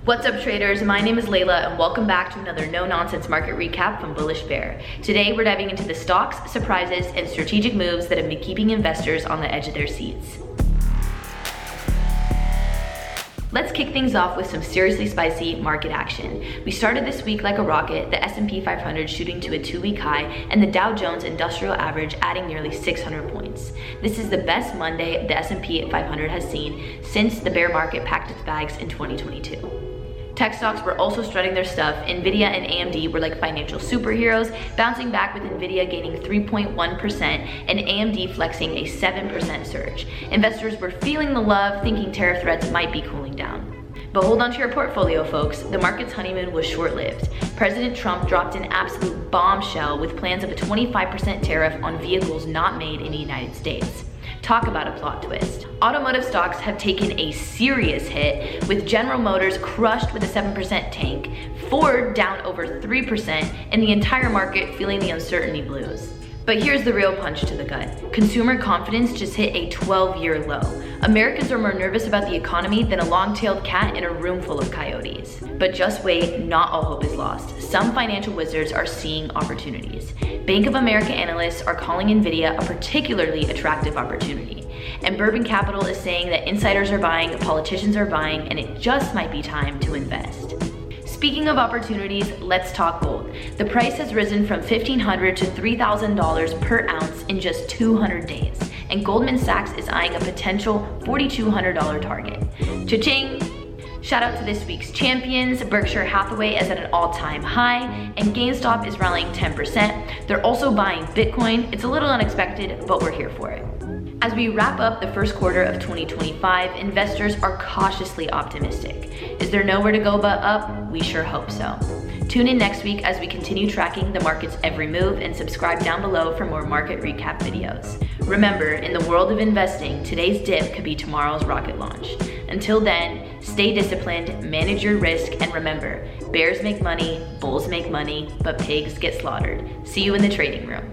What's up traders, my name is Layla and welcome back to another no-nonsense market recap from Bullish Bear. Today we're diving into the stocks, surprises, and strategic moves that have been keeping investors on the edge of their seats. Let's kick things off with some seriously spicy market action. We started this week like a rocket, the S&P 500 shooting to a 2-week high and the Dow Jones Industrial Average adding nearly 600 points. This is the best Monday the S&P 500 has seen since the bear market packed its bags in 2022. Tech stocks were also strutting their stuff. Nvidia and AMD were like financial superheroes, bouncing back with Nvidia gaining 3.1% and AMD flexing a 7% surge. Investors were feeling the love, thinking tariff threats might be cooling down. But hold on to your portfolio, folks. The market's honeymoon was short-lived. President Trump dropped an absolute bombshell with plans of a 25% tariff on vehicles not made in the United States. Talk about a plot twist. Automotive stocks have taken a serious hit, with General Motors crushed with a 7% tank, Ford down over 3%, and the entire market feeling the uncertainty blues. But here's the real punch to the gut. Consumer confidence just hit a 12-year low. Americans are more nervous about the economy than a long-tailed cat in a room full of coyotes. But just wait, not all hope is lost. Some financial wizards are seeing opportunities. Bank of America analysts are calling Nvidia a particularly attractive opportunity. And Bourbon Capital is saying that insiders are buying, politicians are buying, and it just might be time to invest. Speaking of opportunities, let's talk gold. The price has risen from $1,500 to $3,000 per ounce in just 200 days, and Goldman Sachs is eyeing a potential $4,200 target. Cha-ching! Shout out to this week's champions. Berkshire Hathaway is at an all-time high, and GameStop is rallying 10%. They're also buying Bitcoin. It's a little unexpected, but we're here for it. As we wrap up the first quarter of 2025, investors are cautiously optimistic. Is there nowhere to go but up? We sure hope so. Tune in next week as we continue tracking the market's every move, and subscribe down below for more market recap videos. Remember, in the world of investing, today's dip could be tomorrow's rocket launch. Until then, stay disciplined, manage your risk, and remember, bears make money, bulls make money, but pigs get slaughtered. See you in the trading room.